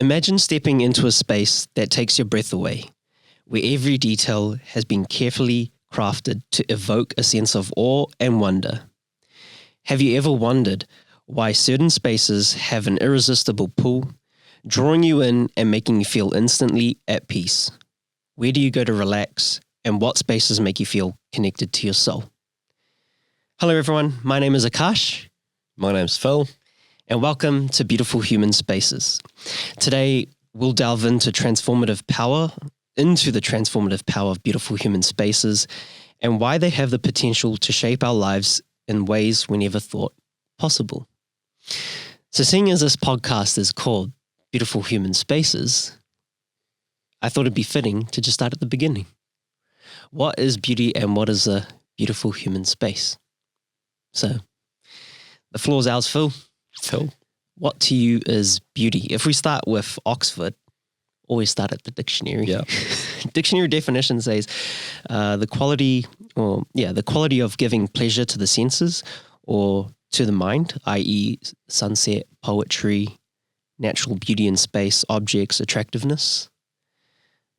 Imagine stepping into a space that takes your breath away, where every detail has been carefully crafted to evoke a sense of awe and wonder. Have you ever wondered why certain spaces have an irresistible pull, drawing you in and making you feel instantly at peace? Where do you go to relax, and what spaces make you feel connected to your soul? Hello everyone, my name is Akash. My name's Phil. And welcome to Beautiful Human Spaces. Today, we'll delve into the transformative power of beautiful human spaces and why they have the potential to shape our lives in ways we never thought possible. So seeing as this podcast is called Beautiful Human Spaces, I thought it'd be fitting to just start at the beginning. What is beauty and what is a beautiful human space? So, the floor's ours, Phil. Phil, what to you is beauty? If we start with Oxford, always start at the dictionary. Yeah. Dictionary definition says the quality of giving pleasure to the senses or to the mind, i.e. sunset, poetry, natural beauty in space, objects, attractiveness.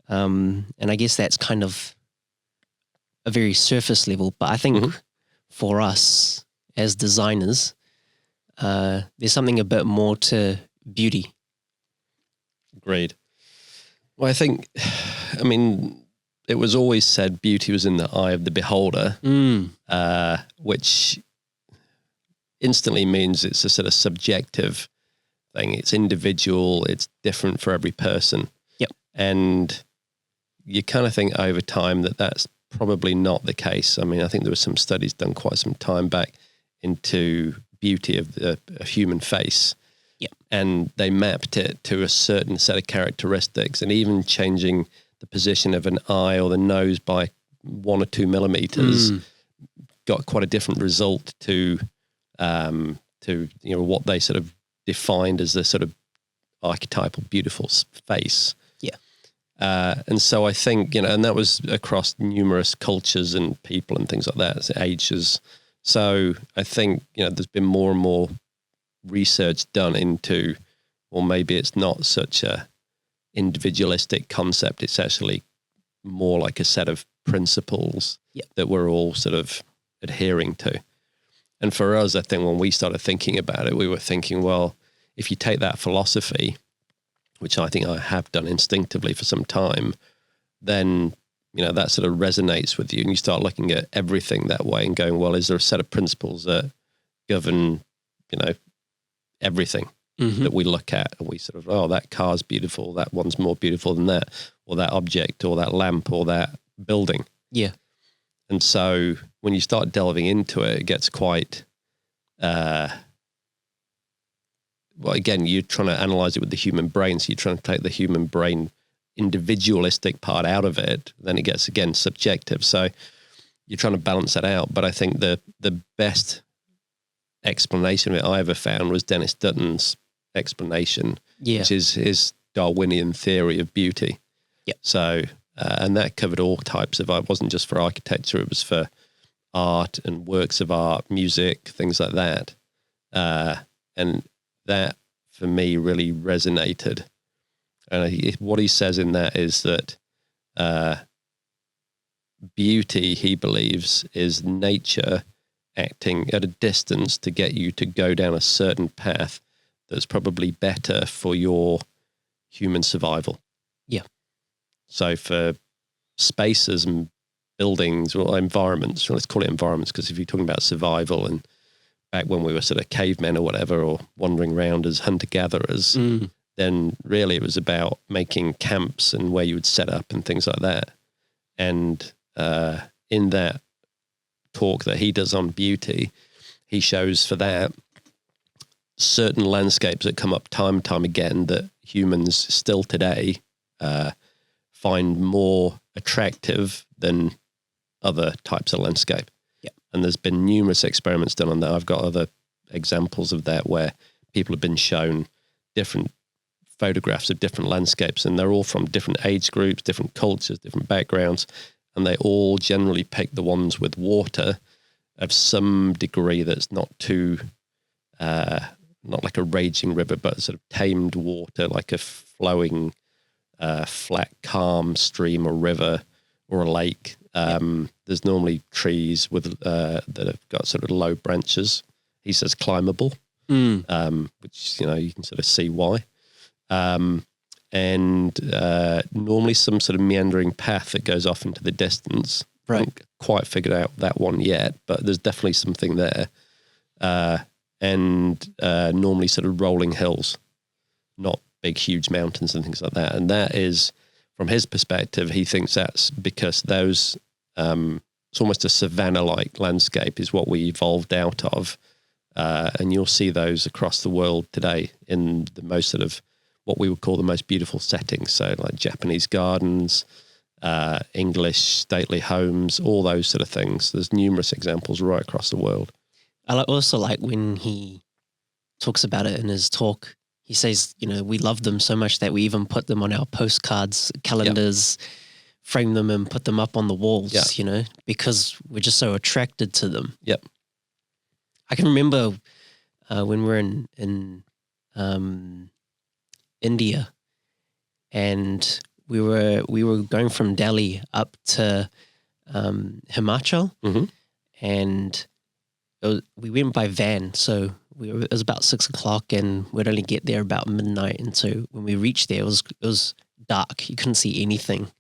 And I guess that's kind of a very surface level, but I think for us as designers, there's something a bit more to beauty. Agreed. Well, it was always said beauty was in the eye of the beholder, which instantly means it's a sort of subjective thing. It's individual. It's different for every person. Yep. And you kind of think over time that that's probably not the case. I mean, I think there were some studies done quite some time back into beauty of the human face. Yep. And they mapped it to a certain set of characteristics, and even changing the position of an eye or the nose by 1 or 2 millimeters got quite a different result to what they sort of defined as the sort of archetypal beautiful face. Yeah. And so I think, and that was across numerous cultures and people and things like that, ages. So I think, there's been more and more research done into, or maybe it's not such a individualistic concept. It's actually more like a set of principles that we're all sort of adhering to. And for us, I think when we started thinking about it, we were thinking, well, if you take that philosophy, which I think I have done instinctively for some time, then that sort of resonates with you, and you start looking at everything that way and going, well, is there a set of principles that govern, everything that we look at, and we sort of, that car's beautiful, that one's more beautiful than that, or that object, or that lamp, or that building. Yeah. And so when you start delving into it, it gets quite, again, you're trying to analyze it with the human brain, so you're trying to take the human brain individualistic part out of it, then it gets, again, subjective. So you're trying to balance that out. But I think the best explanation of it I ever found was Dennis Dutton's explanation, which is his Darwinian theory of beauty. Yep. So, and that covered all types of art. It wasn't just for architecture, it was for art and works of art, music, things like that. And that, for me, really resonated. And what he says in that is that beauty, he believes, is nature acting at a distance to get you to go down a certain path that's probably better for your human survival. Yeah. So for spaces and buildings or environments, let's call it environments, because if you're talking about survival and back when we were sort of cavemen or whatever, or wandering around as hunter-gatherers, then really it was about making camps and where you would set up and things like that. And in that talk that he does on beauty, he shows for that certain landscapes that come up time and time again that humans still today find more attractive than other types of landscape. Yeah. And there's been numerous experiments done on that. I've got other examples of that where people have been shown different photographs of different landscapes, and they're all from different age groups, different cultures, different backgrounds, and they all generally pick the ones with water of some degree that's not too not like a raging river, but sort of tamed water, like a flowing, flat, calm stream or river or a lake. There's normally trees with that have got sort of low branches. He says climbable, which you can sort of see why. And normally some sort of meandering path that goes off into the distance. Right. Haven't quite figured out that one yet, but there's definitely something there. And normally sort of rolling hills, not big, huge mountains and things like that. And that is, from his perspective, he thinks that's because those, it's almost a savanna-like landscape is what we evolved out of. And you'll see those across the world today in the most sort of what we would call the most beautiful settings. So like Japanese gardens, English stately homes, all those sort of things. There's numerous examples right across the world. I also like when he talks about it in his talk. He says, we love them so much that we even put them on our postcards, calendars, frame them and put them up on the walls, because we're just so attracted to them. Yep. I can remember when we were in India, and we were going from Delhi up to Himachal, and we went by van, so it was about 6 o'clock, and we'd only get there about midnight. And so when we reached there, it was dark; you couldn't see anything.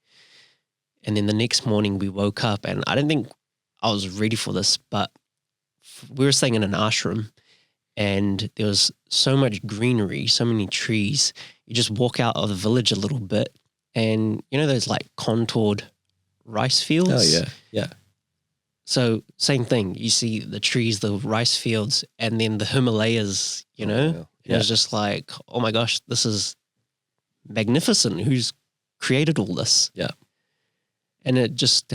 And then the next morning, we woke up, and I don't think I was ready for this, but we were staying in an ashram, and there was so much greenery, so many trees. You just walk out of the village a little bit, and those like contoured rice fields. Oh yeah. So same thing. You see the trees, the rice fields, and then the Himalayas. And it was just like, oh my gosh, this is magnificent. Who's created all this? Yeah. And it just,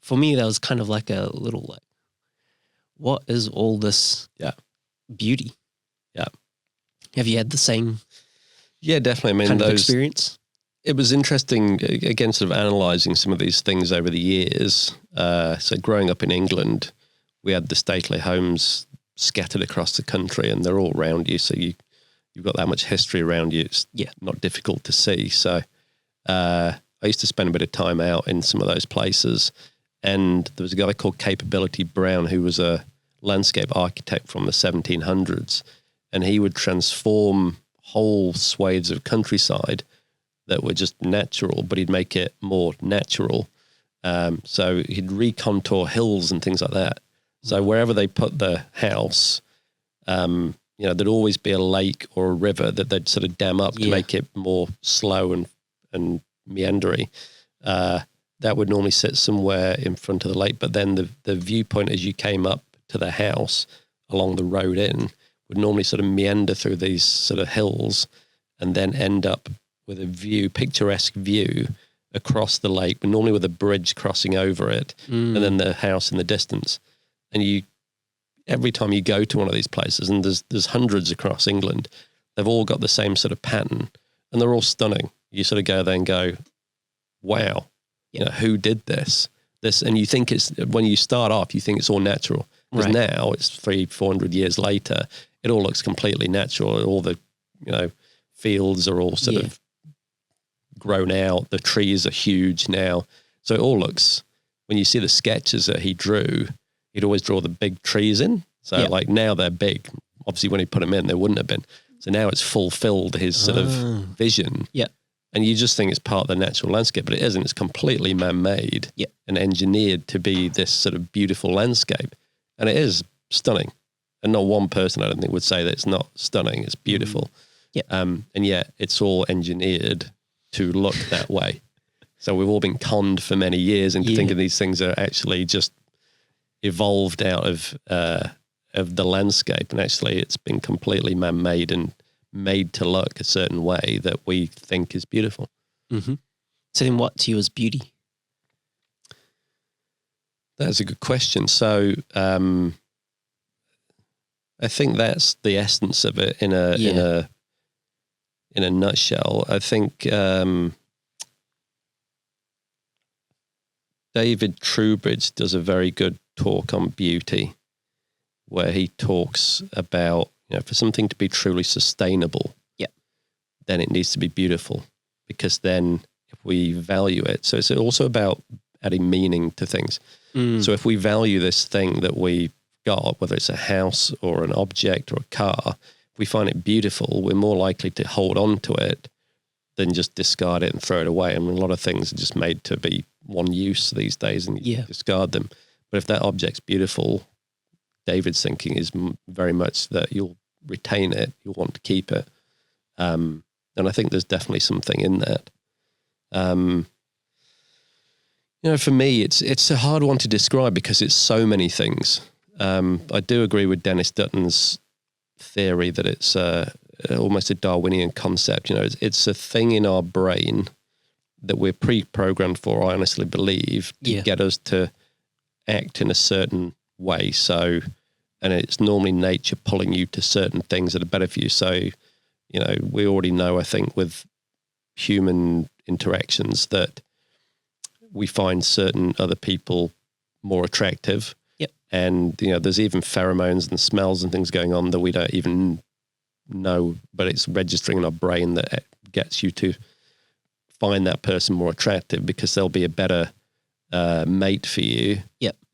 for me, that was kind of like a little like, what is all this beauty? Yeah. Have you had the same definitely. I mean, kind of experience? It was interesting, again, sort of analysing some of these things over the years. So growing up in England, we had the stately homes scattered across the country, and they're all around you. So you've got that much history around you. It's not difficult to see. So I used to spend a bit of time out in some of those places. And there was a guy called Capability Brown, who was a landscape architect from the 1700s. And he would transform whole swathes of countryside that were just natural, but he'd make it more natural. So he'd recontour hills and things like that. So wherever they put the house, there'd always be a lake or a river that they'd sort of dam up to make it more slow and meandery. That would normally sit somewhere in front of the lake, but then the viewpoint as you came up to the house along the road in would normally sort of meander through these sort of hills and then end up with a picturesque view across the lake, but normally with a bridge crossing over it, and then the house in the distance. And every time you go to one of these places, and there's hundreds across England, they've all got the same sort of pattern, and they're all stunning. You sort of go there and go, wow, who did this? And you think when you start off, you think it's all natural. Because now it's 300-400 years later, it all looks completely natural. All the, fields are all sort of grown out. The trees are huge now. So it all looks, when you see the sketches that he drew, he'd always draw the big trees in. So like now they're big. Obviously when he put them in, they wouldn't have been. So now it's fulfilled his sort of vision. Yeah. And you just think it's part of the natural landscape, but it isn't. It's completely man-made and engineered to be this sort of beautiful landscape. And it is stunning. And not one person, I don't think, would say that it's not stunning. It's beautiful. Yeah. And yet it's all engineered to look that way. So we've all been conned for many years into thinking these things are actually just evolved out of the landscape. And actually it's been completely man-made and made to look a certain way that we think is beautiful. Mm-hmm. So then what to you is beauty? That's a good question. So I think that's the essence of it in a nutshell. I think David Trowbridge does a very good talk on beauty, where he talks about for something to be truly sustainable, then it needs to be beautiful, because then if we value it, so it's also about adding meaning to things. So if we value this thing that we got, whether it's a house or an object or a car, if we find it beautiful, we're more likely to hold on to it than just discard it and throw it away. I mean, a lot of things are just made to be one use these days, and you discard them. But if that object's beautiful, David's thinking is very much that you'll retain it, you'll want to keep it. And I think there's definitely something in that. For me, it's a hard one to describe because it's so many things. I do agree with Dennis Dutton's theory that it's almost a Darwinian concept. It's a thing in our brain that we're pre-programmed for, I honestly believe, to get us to act in a certain way. So, and it's normally nature pulling you to certain things that are better for you. So, we already know, I think, with human interactions that we find certain other people more attractive. And, there's even pheromones and smells and things going on that we don't even know, but it's registering in our brain that gets you to find that person more attractive because they'll be a better mate for you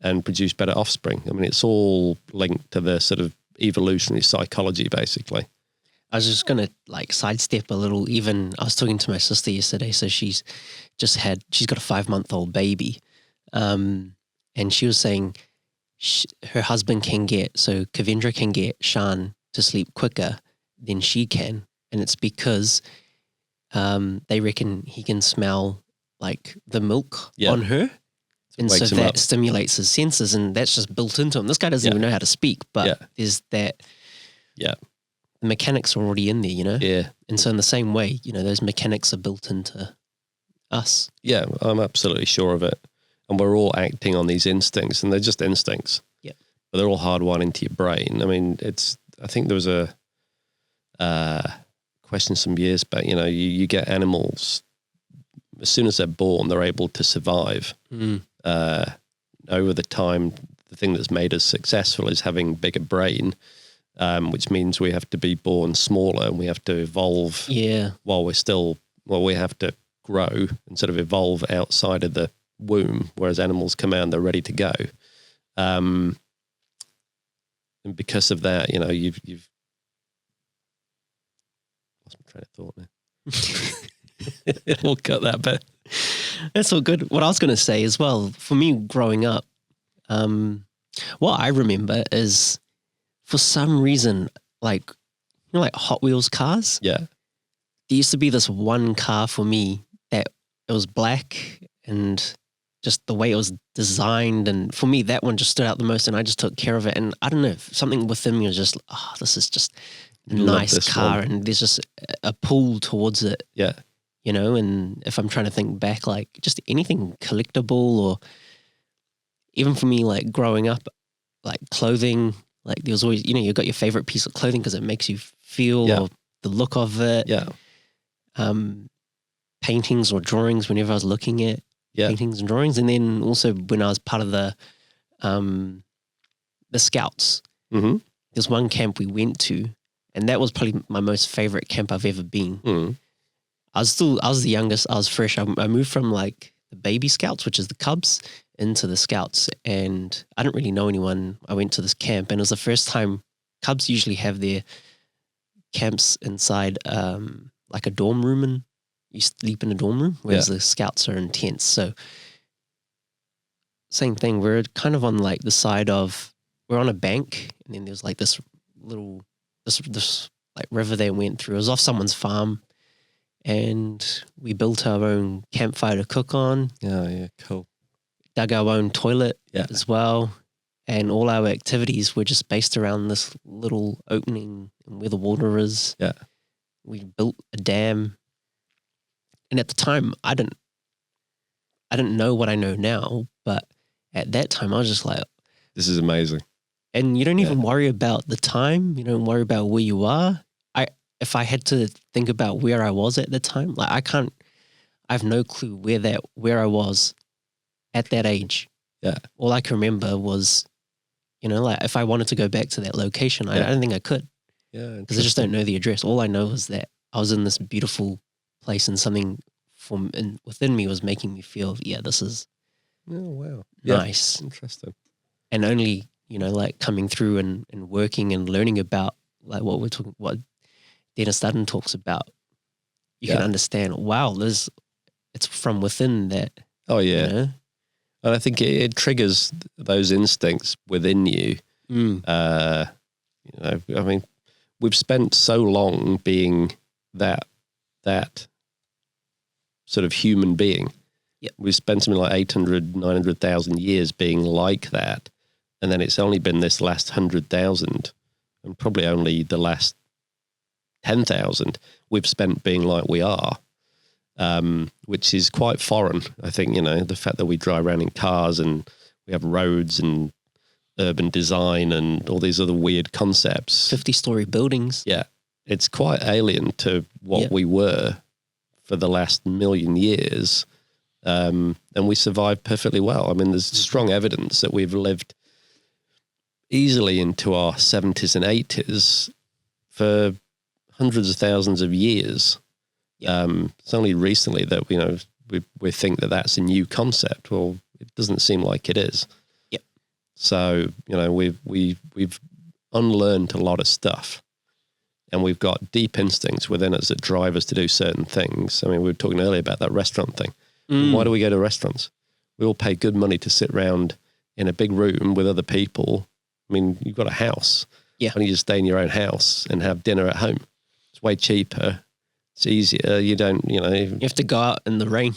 and produce better offspring. I mean, it's all linked to the sort of evolutionary psychology, basically. I was just going to sidestep a little. Even I was talking to my sister yesterday. So she's got a 5-month-old baby. And she was saying her husband Kavendra can get Shan to sleep quicker than she can. And it's because they reckon he can smell the milk on her. And so that stimulates his senses, and that's just built into him. This guy doesn't even know how to speak, but there's that. The mechanics are already in there, Yeah. And so in the same way, those mechanics are built into us. Yeah, I'm absolutely sure of it. And we're all acting on these instincts, and they're just instincts. Yeah. But they're all hardwired into your brain. I mean, I think there was a question some years back, you get animals, as soon as they're born, they're able to survive. Over the time, the thing that's made us successful is having bigger brain. Which means we have to be born smaller and we have to evolve while we have to grow and sort of evolve outside of the womb, whereas animals come out and they're ready to go. And because of that, you've lost my train of thought now. We'll cut that bit. That's all good. What I was going to say as well, for me growing up, what I remember is, for some reason, like Hot Wheels cars. Yeah. There used to be this one car for me that it was black, and just the way it was designed. And for me, that one just stood out the most, and I just took care of it. And I don't know, something within me was just, this is just a nice car. And there's just a pull towards it. Yeah. And if I'm trying to think back, just anything collectible, or even for me, growing up, clothing. There was always, you got your favorite piece of clothing because it makes you feel, or the look of it. Yeah. Paintings or drawings whenever I was looking at paintings and drawings. And then also when I was part of the Scouts, there's one camp we went to, and that was probably my most favorite camp I've ever been. I was the youngest. I was fresh. I moved from the baby Scouts, which is the Cubs, into the Scouts, and I didn't really know anyone. I went to this camp, and it was the first time. Cubs usually have their camps inside a dorm room, and you sleep in a dorm room, whereas the Scouts are in tents. So same thing, we're kind of on the side of, we're on a bank, and then there's this little this river they went through. It was off someone's farm, and we built our own campfire to cook on. Yeah, cool. Dug our own toilet as well, and all our activities were just based around this little opening and where the water is. Yeah. We built a dam, and at the time I didn't know what I know now, but at that time I was just like, this is amazing. And you don't even worry about the time, you don't worry about where you are. If I had to think about where I was at the time, I have no clue where I was at that age. Yeah. All I can remember was, if I wanted to go back to that location, I don't think I could. Yeah. because I just don't know the address. All I know is that I was in this beautiful place and something within me was making me feel, yeah, this is Oh, wow. nice. Yeah. Interesting. And only, like coming through and working and learning about like what Dennis Dutton talks about, you can understand, wow, it's from within that. Oh, yeah. And I think it triggers those instincts within you. I mean, we've spent so long being that sort of human being. Yep. We've spent something like 800, 900,000 years being like that. And then it's only been this last 100,000 and probably only the last 10,000 we've spent being like we are, which is quite foreign. I think, the fact that we drive around in cars and we have roads and urban design and all these other weird concepts. 50-story buildings. Yeah. It's quite alien to what we were for the last million years. And we survived perfectly well. I mean, there's strong evidence that we've lived easily into our 70s and 80s for hundreds of thousands of years. It's only recently that we think that that's a new concept. Well, it doesn't seem like it is. Yep. So we've unlearned a lot of stuff, and we've got deep instincts within us that drive us to do certain things. I mean, we were talking earlier about that restaurant thing. Why do we go to restaurants? We all pay good money to sit around in a big room with other people. I mean, you've got a house. Yeah. Why don't you just stay in your own house and have dinner at home? It's way cheaper. It's easier. You don't, You have to go out in the rain.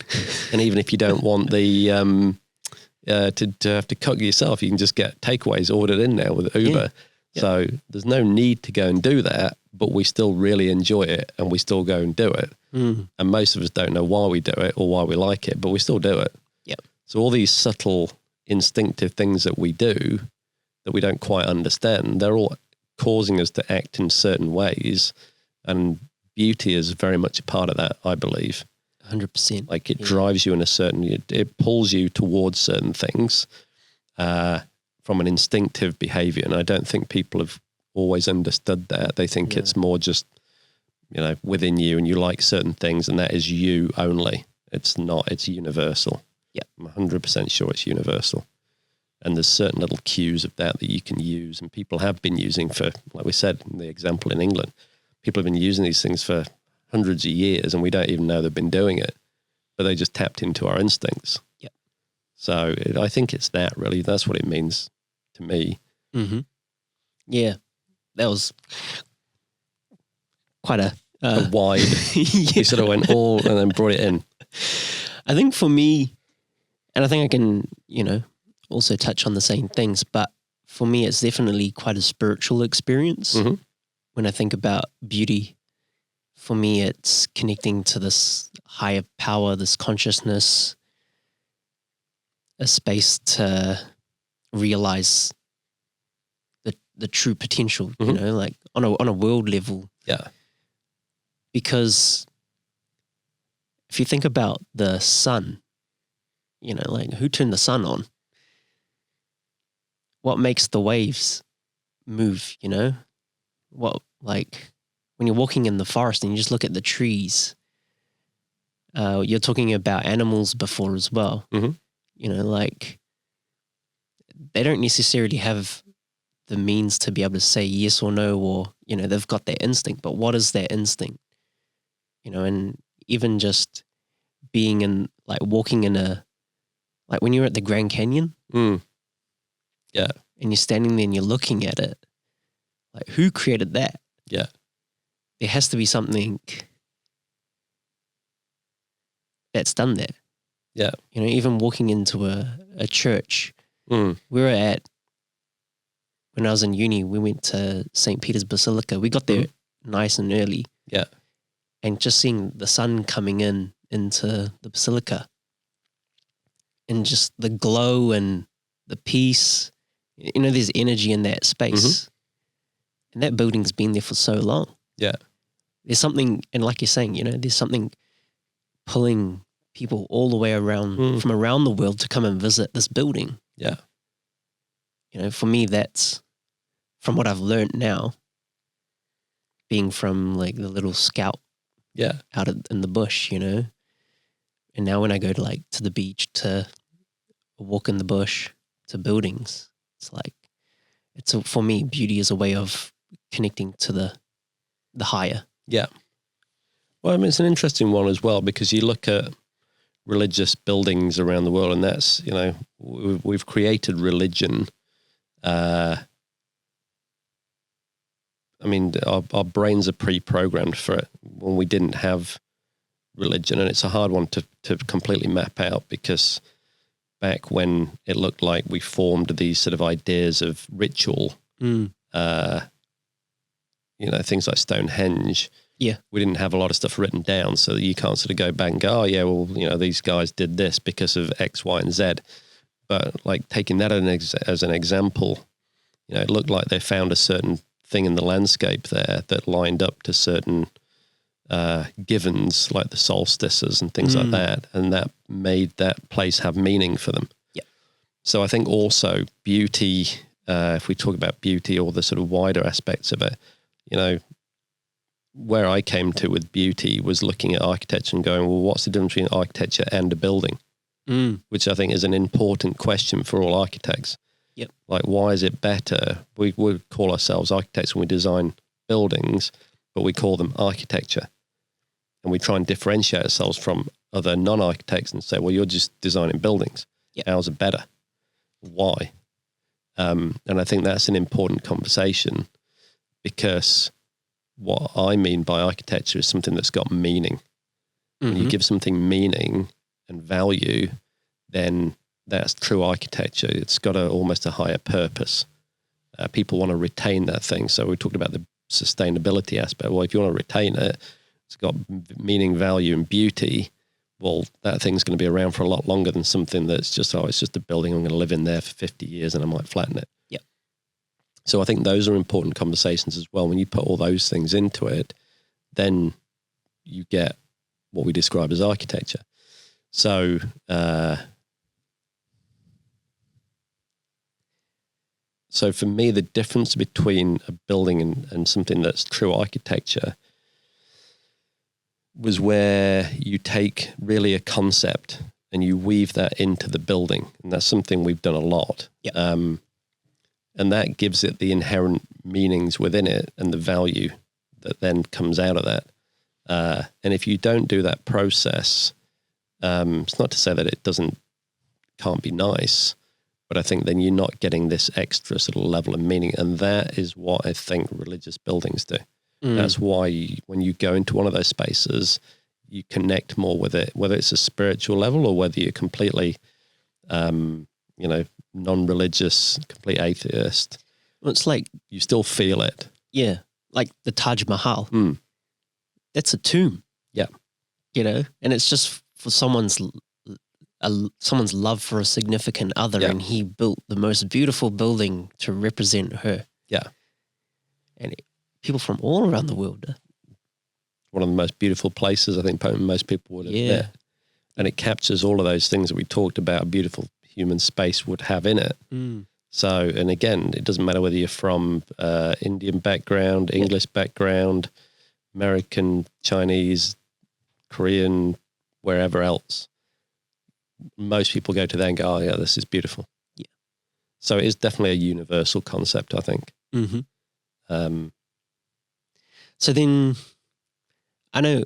and even if you don't want the to have to cook yourself, you can just get takeaways ordered in now with Uber. Yeah. So there's no need to go and do that, but we still really enjoy it and we still go and do it. And most of us don't know why we do it or why we like it, but we still do it. Yep. So all these subtle, instinctive things that we do that we don't quite understand, they're all causing us to act in certain ways. And beauty is very much a part of that, I believe. 100%. Like it drives you in a certain, it pulls you towards certain things from an instinctive behavior. And I don't think people have always understood that. They think it's more just, within you and you like certain things and that is you only. It's not, it's universal. Yeah. I'm 100% sure it's universal. And there's certain little cues of that you can use and people have been using for, like we said, in the example in England, people have been using these things for hundreds of years and we don't even know they've been doing it, but they just tapped into our instincts. Yep. So I think it's that really, that's what it means to me. Mm-hmm. Yeah. That was quite a wide, you sort of went all and then brought it in. I think for me, and I think I can, also touch on the same things, but for me, it's definitely quite a spiritual experience. Mm-hmm. When I think about beauty, for me, it's connecting to this higher power, this consciousness, a space to realize the true potential, like on a world level. Yeah. Because if you think about the sun, like who turned the sun on? What makes the waves move, What, like when you're walking in the forest and you just look at the trees, you're talking about animals before as well. Mm-hmm. Like they don't necessarily have the means to be able to say yes or no, or, they've got their instinct, but what is their instinct? And even just being in, like walking in like when you're at the Grand Canyon. Yeah. And you're standing there and you're looking at it, like who created that? Yeah. There has to be something that's done that. Yeah. Even walking into a church, Mm. we were at, when I was in uni, we went to St. Peter's Basilica. We got there nice and early. Yeah. And just seeing the sun coming into the basilica and just the glow and the peace, there's energy in that space. And that building's been there for so long. Yeah. There's something, and like you're saying, there's something pulling people all the way around, from around the world to come and visit this building. Yeah. For me, that's, from what I've learned now, being from like the little scout Yeah. out in the bush, and now when I go to the beach, to walk in the bush, to buildings, it's like for me, beauty is a way of connecting to the higher. Yeah. Well, I mean, it's an interesting one as well, because you look at religious buildings around the world, and that's, we've created religion. I mean, our brains are pre-programmed for it when we didn't have religion, and it's a hard one to completely map out, because back when it looked like we formed these sort of ideas of ritual, things like Stonehenge. Yeah. We didn't have a lot of stuff written down, so that you can't sort of go back and go, oh yeah, well, these guys did this because of X, Y, and Z. But like taking that as an example, it looked like they found a certain thing in the landscape there that lined up to certain givens, like the solstices and things like that, and that made that place have meaning for them. Yeah. So I think also beauty, if we talk about beauty or the sort of wider aspects of it, where I came to with beauty was looking at architecture and going, well, what's the difference between architecture and a building? Which I think is an important question for all architects. Yep. Like, why is it better? We would call ourselves architects when we design buildings, but we call them architecture. And we try and differentiate ourselves from other non-architects and say, well, you're just designing buildings. Yep. Ours are better. Why? And I think that's an important conversation, because what I mean by architecture is something that's got meaning. When you give something meaning and value, then that's true architecture. It's got almost a higher purpose. People want to retain that thing. So we talked about the sustainability aspect. Well, if you want to retain it, it's got meaning, value, and beauty. Well, that thing's going to be around for a lot longer than something that's just, it's just a building. I'm going to live in there for 50 years and I might flatten it. Yep. So I think those are important conversations as well. When you put all those things into it, then you get what we describe as architecture. So, so for me, the difference between a building and something that's true architecture was where you take really a concept and you weave that into the building. And that's something we've done a lot. Yep. And that gives it the inherent meanings within it and the value that then comes out of that. And if you don't do that process, it's not to say that it can't be nice, but I think then you're not getting this extra sort of level of meaning. And that is what I think religious buildings do. That's why when you go into one of those spaces, you connect more with it, whether it's a spiritual level or whether you're completely, non-religious, complete atheist. Well, it's like, you still feel it. Yeah. Like the Taj Mahal. That's a tomb. Yeah. And it's just for someone's love for a significant other, Yeah. and he built the most beautiful building to represent her. Yeah. And people from all around the world. One of the most beautiful places, I think most people would admit. Yeah. And it captures all of those things that we talked about a beautiful human space would have in it. So, and again, it doesn't matter whether you're from Indian background, English background, American, Chinese, Korean, wherever else. Most people go to there and go, oh yeah, this is beautiful. Yeah. So it is definitely a universal concept, I think. So then, I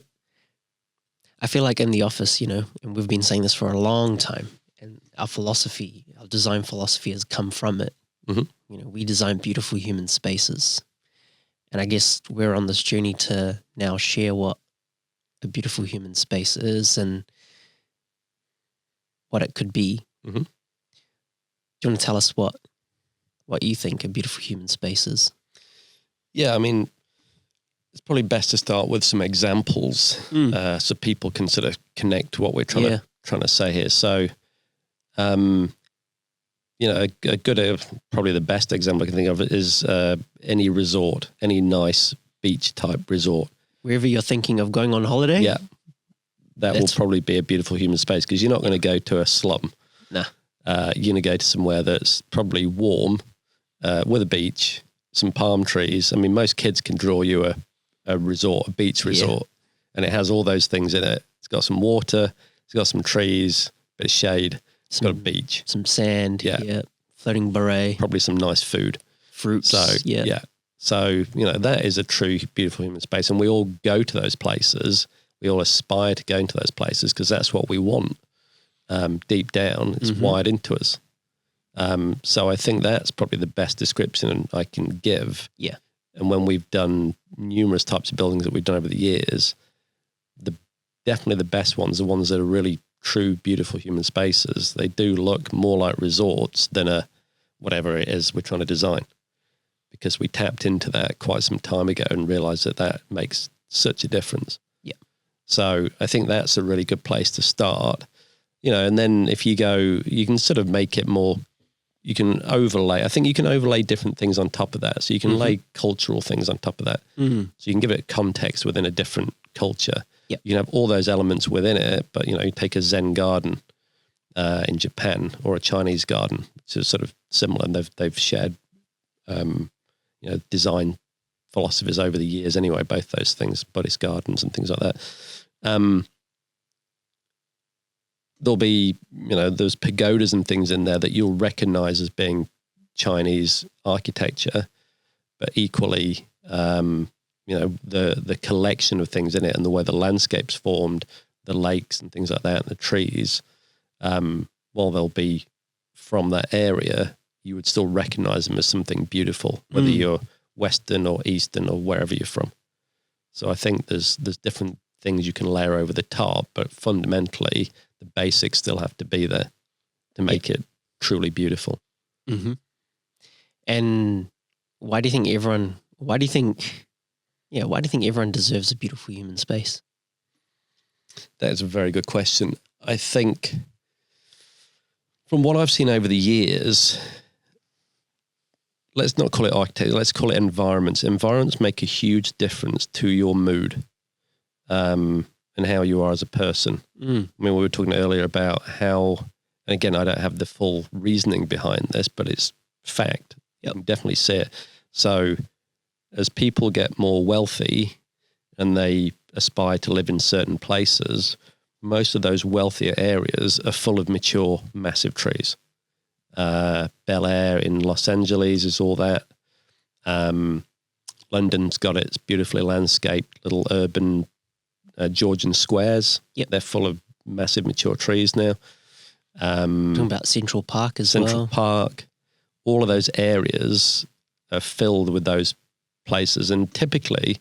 feel like in the office, and we've been saying this for a long time, and our design philosophy has come from it. We design beautiful human spaces. And I guess we're on this journey to now share what a beautiful human space is and what it could be. Do you want to tell us what you think a beautiful human space is? Yeah, I mean, it's probably best to start with some examples so people can sort of connect to what we're trying to say here. So, a good, probably the best example I can think of is any resort, any nice beach type resort. Wherever you're thinking of going on holiday? Yeah. That will probably be a beautiful human space, because you're not going to go to a slum. Nah. You're going to go to somewhere that's probably warm with a beach, some palm trees. I mean, most kids can draw you a resort, a beach resort, and it has all those things in it. It's got some water, it's got some trees, bit of shade, it's got a beach, some sand, floating beret, probably some nice food, fruits. So So, that is a true beautiful human space. And we all go to those places. We all aspire to go into those places because that's what we want. Deep down, it's wired into us. So I think that's probably the best description I can give. Yeah. And when we've done numerous types of buildings that we've done over the years, definitely the best ones are ones that are really true, beautiful human spaces. They do look more like resorts than whatever it is we're trying to design, because we tapped into that quite some time ago and realized that makes such a difference. Yeah. So I think that's a really good place to start, and then if you go, you can sort of make it more, you can overlay different things on top of that. So you can lay cultural things on top of that. So you can give it context within a different culture. Yep. You can have all those elements within it, but you take a Zen garden in Japan or a Chinese garden, which is sort of similar, and they've shared design philosophies over the years anyway, both those things, Buddhist gardens and things like that. There'll be, there's pagodas and things in there that you'll recognize as being Chinese architecture, but equally, the collection of things in it and the way the landscape's formed, the lakes and things like that, and the trees, while they'll be from that area, you would still recognize them as something beautiful, whether you're Western or Eastern or wherever you're from. So I think there's different things you can layer over the top, but fundamentally the basics still have to be there to make it truly beautiful. Mm-hmm. And why do you think everyone deserves a beautiful human space? That's a very good question. I think from what I've seen over the years, let's not call it architecture, let's call it environments. Environments make a huge difference to your mood and how you are as a person. I mean, we were talking earlier about how, and again, I don't have the full reasoning behind this, but it's fact. You can definitely see it. So as people get more wealthy and they aspire to live in certain places, most of those wealthier areas are full of mature, massive trees. Bel Air in Los Angeles is all that. London's got its beautifully landscaped little urban Georgian squares. Yep. They're full of massive mature trees now. Talking about Central Park as well. Central Park. All of those areas are filled with those places. And typically,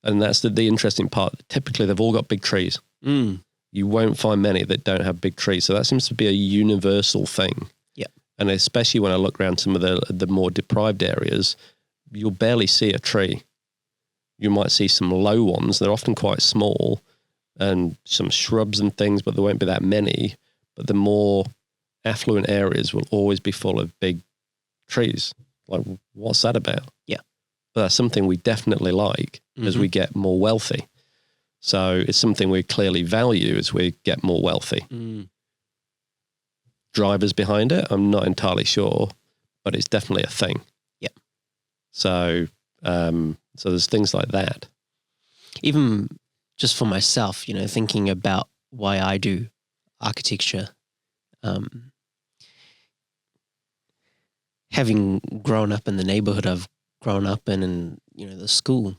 and that's the interesting part, typically they've all got big trees. You won't find many that don't have big trees. So that seems to be a universal thing. Yeah. And especially when I look around some of the more deprived areas, you'll barely see a tree. You might see some low ones. They're often quite small, and some shrubs and things, but there won't be that many. But the more affluent areas will always be full of big trees. Like, what's that about? Yeah. But that's something we definitely like as we get more wealthy. So it's something we clearly value as we get more wealthy. Drivers behind it, I'm not entirely sure, but it's definitely a thing. Yeah. So there's things like that. Even just for myself, thinking about why I do architecture, having grown up in the neighborhood I've grown up in, and the school,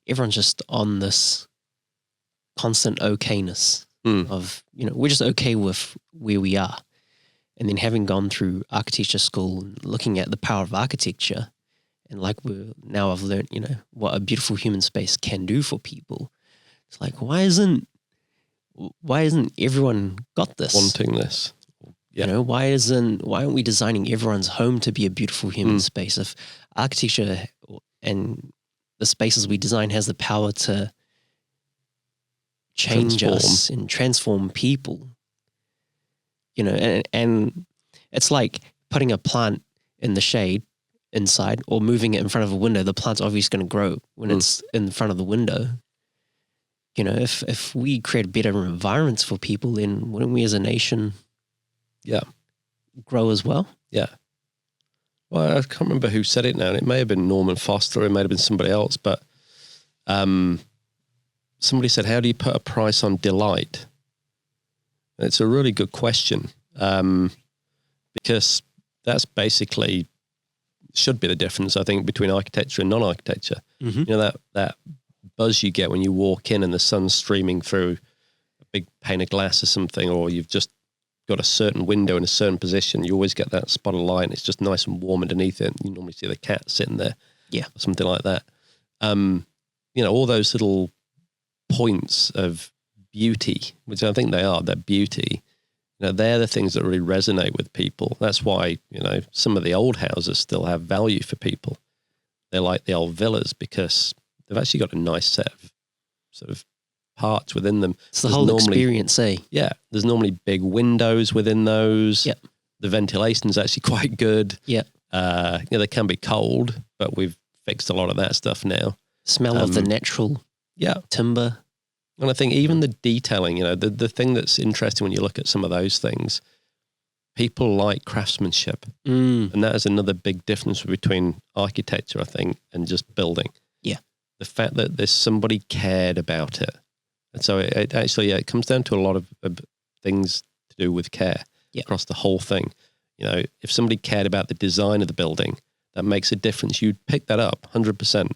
everyone's just on this constant okayness of, we're just okay with where we are. And then having gone through architecture school and looking at the power of architecture, and now I've learned, what a beautiful human space can do for people. It's like, why isn't everyone got this? Wanting this. Yeah. Why aren't we designing everyone's home to be a beautiful human space? If architecture and the spaces we design has the power to change us and transform people, and it's like putting a plant in the shade inside or moving it in front of a window. The plant's obviously going to grow when it's in front of the window. If we create better environments for people, then wouldn't we as a nation grow as well? Yeah. Well, I can't remember who said it now, and it may have been Norman Foster, or it may have been somebody else, but Somebody said, how do you put a price on delight? It's a really good question, because that's basically should be the difference, I think, between architecture and non-architecture. Mm-hmm. You know, that buzz you get when you walk in and the sun's streaming through a big pane of glass or something, or you've just got a certain window in a certain position. You always get that spot of light, and it's just nice and warm underneath it. You normally see the cat sitting there, yeah, or something like that. You know, all those little points of beauty, which I think they're beauty. You know, they're the things that really resonate with people. That's why, you know, some of the old houses still have value for people. They're like the old villas because they've actually got a nice set of sort of parts within them. It's the whole experience, eh? Yeah. There's normally big windows within those. Yep. The ventilation's actually quite good. Yeah. You know, they can be cold, but we've fixed a lot of that stuff now. Smell of the natural timber. And I think even the detailing, you know, the thing that's interesting when you look at some of those things, people like craftsmanship. And that is another big difference between architecture, I think, and just building. Yeah. The fact that there's somebody cared about it. And so it actually, it comes down to a lot of things to do with care across the whole thing. You know, if somebody cared about the design of the building, that makes a difference. You'd pick that up 100%.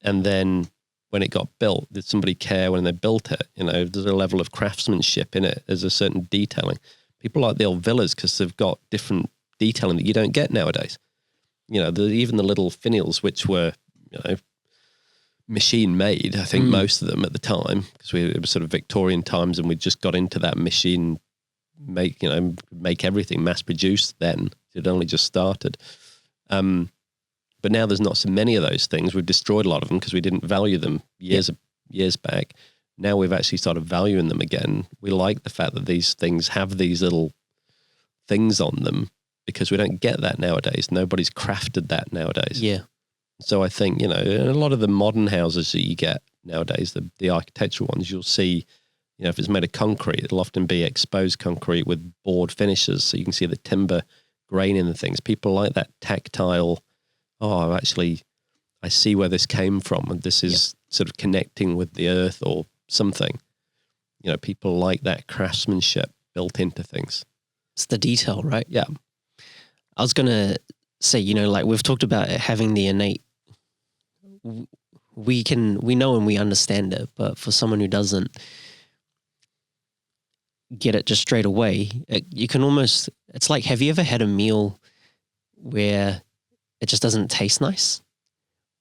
And then when it got built, did somebody care when they built it? You know, there's a level of craftsmanship in it. There's a certain detailing. People like the old villas because they've got different detailing that you don't get nowadays. You know, even the little finials, which were, you know, machine made, I think most of them at the time, because it was sort of Victorian times and we just got into that machine make everything mass produced then. It only just started. But now there's not so many of those things. We've destroyed a lot of them because we didn't value them years back. Now we've actually started valuing them again. We like the fact that these things have these little things on them because we don't get that nowadays. Nobody's crafted that nowadays. Yeah. So I think, you know, in a lot of the modern houses that you get nowadays, the architectural ones, you'll see, you know, if it's made of concrete, it'll often be exposed concrete with board finishes. So you can see the timber grain in the things. People like that tactile, I see where this came from and this is sort of connecting with the earth or something. You know, people like that craftsmanship built into things. It's the detail, right? Yeah. I was going to say, you know, like we've talked about having the innate, we know and we understand it, but for someone who doesn't get it just straight away, you can almost, it's like, have you ever had a meal where it just doesn't taste nice?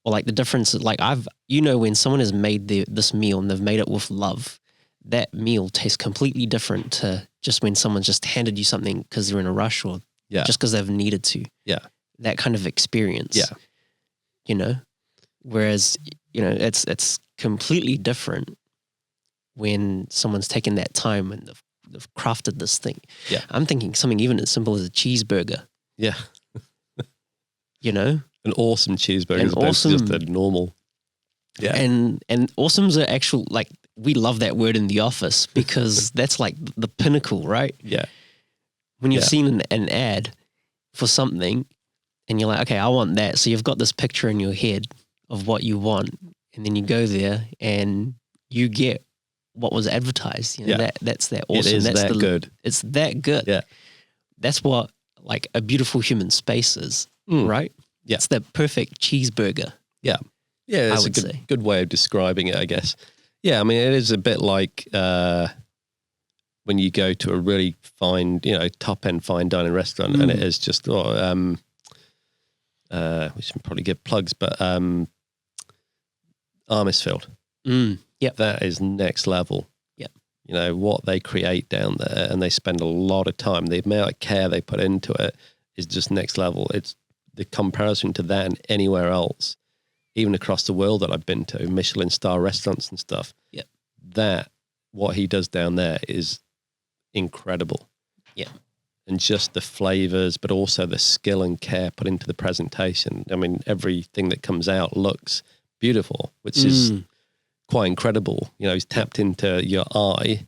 Or like the difference, like when someone has made this meal and they've made it with love, that meal tastes completely different to just when someone's just handed you something because they're in a rush or just because they've needed to. Yeah. That kind of experience. Yeah. You know? Whereas, you know, it's completely different when someone's taken that time and they've crafted this thing. Yeah. I'm thinking something even as simple as a cheeseburger. Yeah. You know? An awesome cheeseburger is just a normal. Yeah. And awesome's are actual, like, we love that word in the office because that's like the pinnacle, right? Yeah. When you've seen an ad for something and you're like, okay, I want that. So you've got this picture in your head of what you want. And then you go there and you get what was advertised. You know, that's that awesome. It is that's that good. It's that good. Yeah. That's what like a beautiful human space is, right? Yeah. It's the perfect cheeseburger. Yeah. Yeah, it's a good way of describing it, I guess. Yeah, I mean, it is a bit like when you go to a really fine, you know, top-end fine dining restaurant and it is just, we should probably give plugs, but Armisfield. Yeah. That is next level. Yeah. You know, what they create down there and they spend a lot of time. The amount of care they put into it is just next level. It's the comparison to that and anywhere else, even across the world that I've been to, Michelin star restaurants and stuff. Yeah. That, what he does down there is incredible. Yeah. And just the flavors, but also the skill and care put into the presentation. I mean, everything that comes out looks beautiful, which is quite incredible. You know, he's tapped into your eye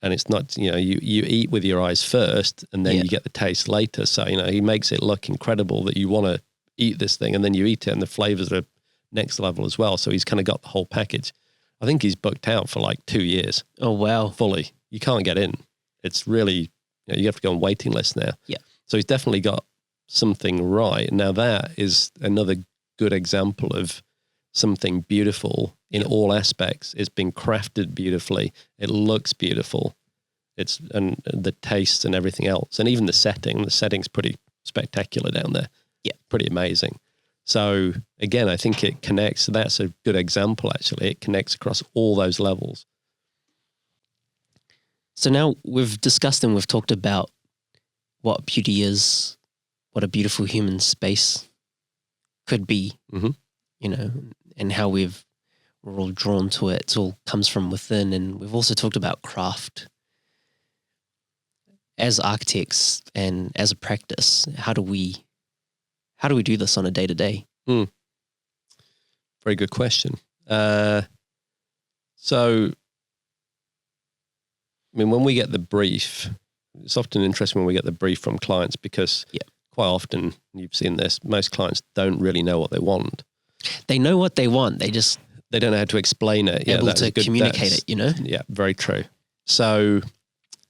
and it's not, you know, you eat with your eyes first and then you get the taste later. So, you know, he makes it look incredible that you want to eat this thing and then you eat it and the flavors are next level as well. So he's kind of got the whole package. I think he's booked out for like 2 years. Oh, wow. Fully. You can't get in. It's really, you have to go on waiting list now. Yeah. So he's definitely got something right. Now that is another good example of something beautiful in all aspects. It's been crafted beautifully. It looks beautiful. And the taste and everything else. And even the setting's pretty spectacular down there. Yeah. Pretty amazing. So again, I think it connects. That's a good example, actually. It connects across all those levels. So now we've discussed and we've talked about what beauty is, what a beautiful human space could be, you know, and how we're all drawn to it. It all comes from within. And we've also talked about craft. As architects and as a practice, how do we do this on a day-to-day? Very good question. So, I mean, when we get the brief, it's often interesting when we get the brief from clients because quite often, you've seen this, most clients don't really know what they want. They know what they want. They don't know how to explain it. Able to communicate it, you know? Yeah, very true. So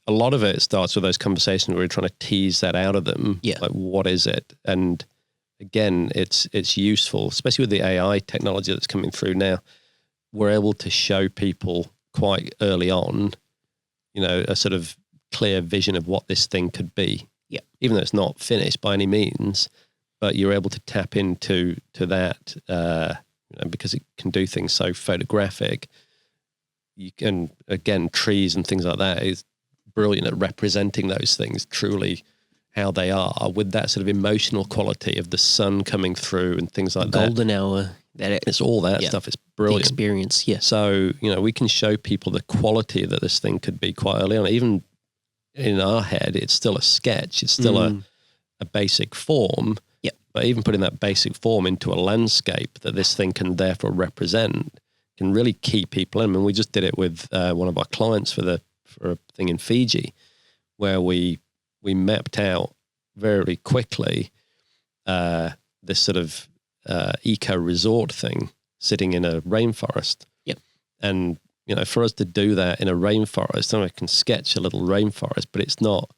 a lot of it starts with those conversations where we're trying to tease that out of them. Yeah. Like, what is it? And again, it's useful, especially with the AI technology that's coming through now. We're able to show people quite early on, you know, a sort of clear vision of what this thing could be. Yeah. Even though it's not finished by any means, but you're able to tap into that you know, because it can do things so photographic. You can, again, trees and things like that is brilliant at representing those things truly how they are with that sort of emotional quality of the sun coming through and things like that. Golden hour. It's all that stuff. It's brilliant. The experience, yeah. So, you know, we can show people the quality that this thing could be quite early on. Even in our head, it's still a sketch. It's still a basic form. Yeah. But even putting that basic form into a landscape that this thing can therefore represent can really keep people in. I mean, we just did it with one of our clients for a thing in Fiji, where we mapped out very quickly this sort of eco resort thing sitting in a rainforest. Yep. And you know, for us to do that in a rainforest, I can sketch a little rainforest, but it's not.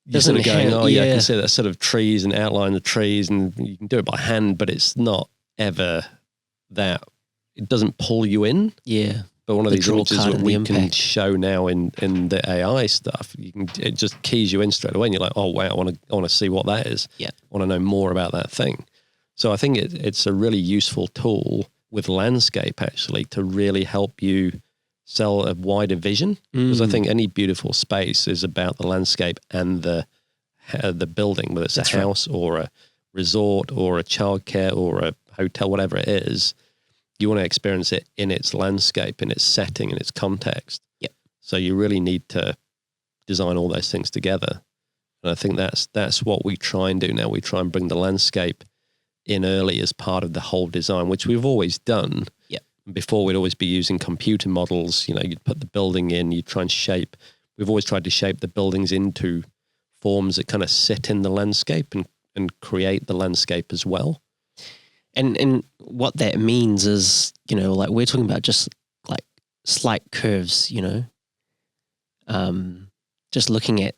You're sort of going, I can see that sort of trees and outline the trees, and you can do it by hand, but it's not ever that. It doesn't pull you in. Yeah. But one of these images that we can show now in the AI stuff, it just keys you in straight away, and you're like, oh wow, I want to see what that is. Yeah. I want to know more about that thing. So I think it's a really useful tool with landscape actually to really help you sell a wider vision, because I think any beautiful space is about the landscape and the building, whether it's a house or a resort or a childcare or a hotel, whatever it is. You want to experience it in its landscape, in its setting, in its context. Yep. So you really need to design all those things together. And I think that's what we try and do now. We try and bring the landscape in early as part of the whole design, which we've always done. Yeah. Before we'd always be using computer models. You know, you'd put the building in, you'd try and shape. We've always tried to shape the buildings into forms that kind of sit in the landscape and create the landscape as well. And what that means is, you know, like we're talking about just like slight curves, you know, just looking at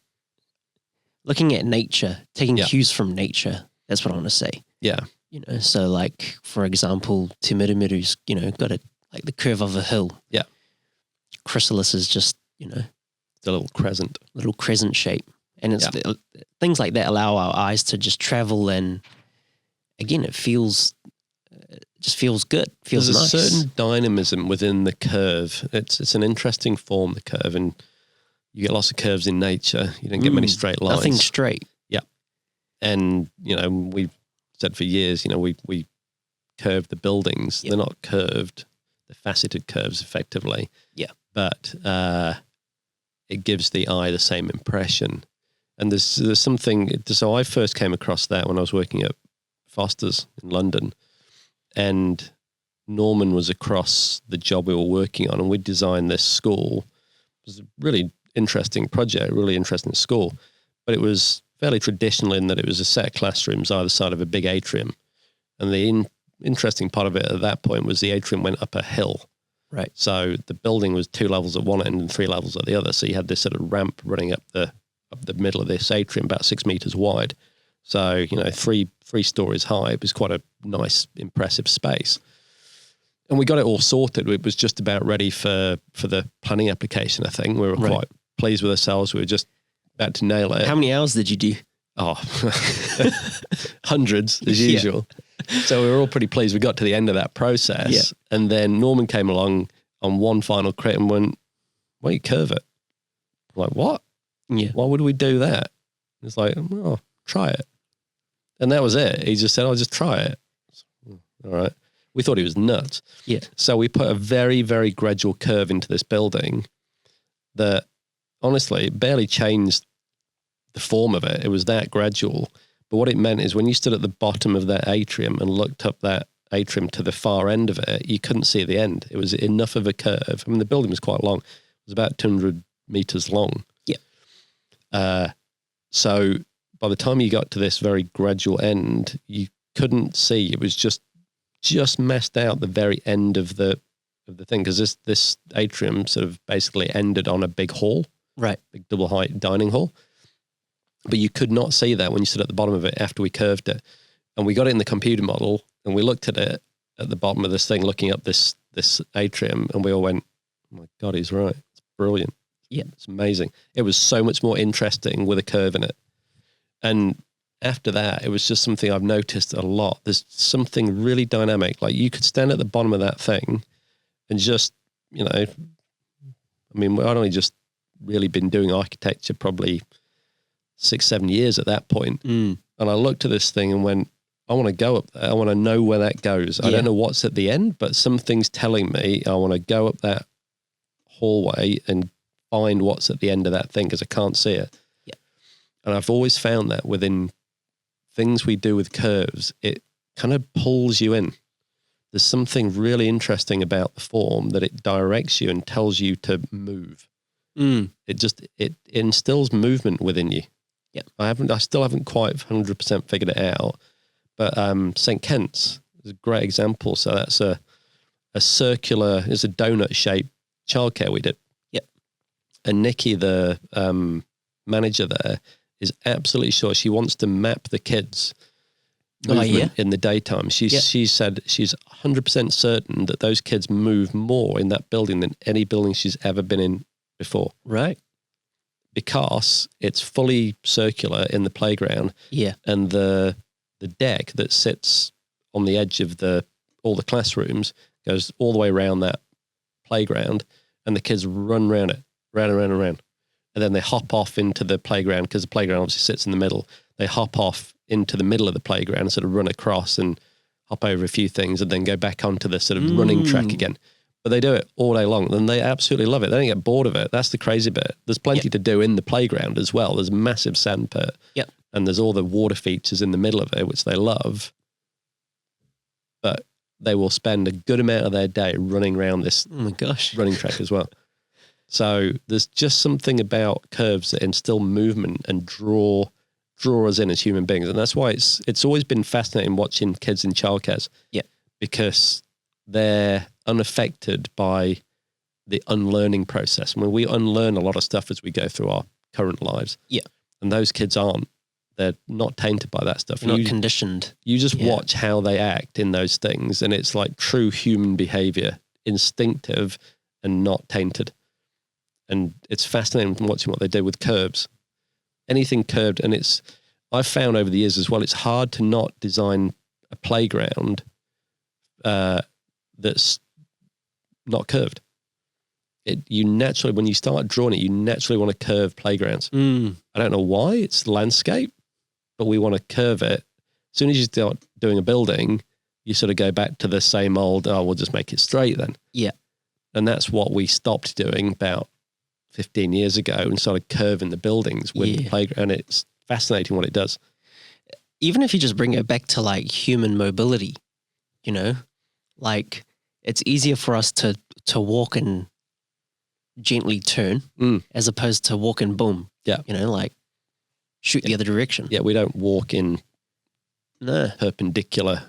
nature, taking cues from nature. That's what I want to say. Yeah. You know, so like, for example, Te Mirumiru's, you know, got like the curve of a hill. Yeah. Chrysalis is just, you know, the little crescent shape. And it's things like that allow our eyes to just travel, and again, it just feels good, feels nice. There's a certain dynamism within the curve. It's an interesting form, the curve, and you get lots of curves in nature. You don't get many straight lines. Nothing straight. Yeah. And, you know, we've said for years, you know, we curve the buildings. They're not curved. They're faceted curves effectively. Yeah. But it gives the eye the same impression. And there's something, so I first came across that when I was working at Foster's in London, and Norman was across the job we were working on, and we designed this school. It was a really interesting project, really interesting school, but it was fairly traditional in that it was a set of classrooms either side of a big atrium, and interesting part of it at that point was the atrium went up a hill. Right. So the building was 2 levels at one end and 3 levels at the other. So you had this sort of ramp running up the middle of this atrium, about 6 meters wide. So, three stories high. It was quite a nice, impressive space. And we got it all sorted. It was just about ready for the planning application, I think. We were quite pleased with ourselves. We were just about to nail it. How many hours did you do? Oh, hundreds as usual. So we were all pretty pleased. We got to the end of that process. And then Norman came along on one final crit and went, why don't you curve it? I'm like, what? Yeah. Why would we do that? It's like, well, try it. And that was it. He just said, I'll just try it. All right. We thought he was nuts. Yeah. So we put a very, very gradual curve into this building that honestly barely changed the form of it. It was that gradual. But what it meant is when you stood at the bottom of that atrium and looked up that atrium to the far end of it, you couldn't see the end. It was enough of a curve. I mean, the building was quite long. It was about 200 meters long. Yeah. So by the time you got to this very gradual end, you couldn't see. It was just messed out the very end of the thing, because this atrium sort of basically ended on a big hall, right? Big double height dining hall. But you could not see that when you stood at the bottom of it after we curved it. And we got it in the computer model and we looked at it at the bottom of this thing, looking up this atrium, and we all went, oh my God, he's right. It's brilliant. Yeah. It's amazing. It was so much more interesting with a curve in it. And after that, it was just something I've noticed a lot. There's something really dynamic. Like you could stand at the bottom of that thing and just, I mean, I'd only just really been doing architecture probably 6-7 years at that point. And I looked at this thing and went, I want to go up there. I want to know where that goes. I don't know what's at the end, but something's telling me I want to go up that hallway and find what's at the end of that thing, because I can't see it. Yeah. And I've always found that within things we do with curves, it kind of pulls you in. There's something really interesting about the form that it directs you and tells you to move. It instills movement within you. Yeah. I still haven't quite 100% figured it out, but St. Kent's is a great example. So that's a circular, it's a donut shaped childcare we did. Yep. And Nikki, the manager there, is absolutely sure she wants to map the kids' movement in the daytime. She said she's 100% certain that those kids move more in that building than any building she's ever been in before. Right. Because it's fully circular in the playground. Yeah. And the deck that sits on the edge of all the classrooms goes all the way around that playground, and the kids run around it, round and round and round. And then they hop off into the playground, because the playground obviously sits in the middle. They hop off into the middle of the playground and sort of run across and hop over a few things and then go back onto the sort of running track again. But they do it all day long, and they absolutely love it. They don't get bored of it. That's the crazy bit. There's plenty to do in the playground as well. There's a massive sand pit. Yep. And there's all the water features in the middle of it, which they love. But they will spend a good amount of their day running around this running track as well. So there's just something about curves that instill movement and draw us in as human beings. And that's why it's always been fascinating watching kids in childcares. Yeah. Because they're unaffected by the unlearning process. I mean, we unlearn a lot of stuff as we go through our current lives. Yeah. And those kids aren't. They're not tainted by that stuff. They're not conditioned. You just watch how they act in those things, and it's like true human behavior, instinctive and not tainted. And it's fascinating watching what they do with curves. Anything curved, and I've found over the years as well, it's hard to not design a playground that's not curved. You naturally, when you start drawing it, you naturally want to curve playgrounds. I don't know why. It's the landscape, but we want to curve it. As soon as you start doing a building, you sort of go back to the same old, we'll just make it straight then. Yeah. And that's what we stopped doing about 15 years ago and started curving the buildings with the playground. And it's fascinating what it does. Even if you just bring it back to like human mobility, like it's easier for us to walk and gently turn as opposed to walk and boom. Yeah. Like shoot the other direction. Yeah, we don't walk in perpendicular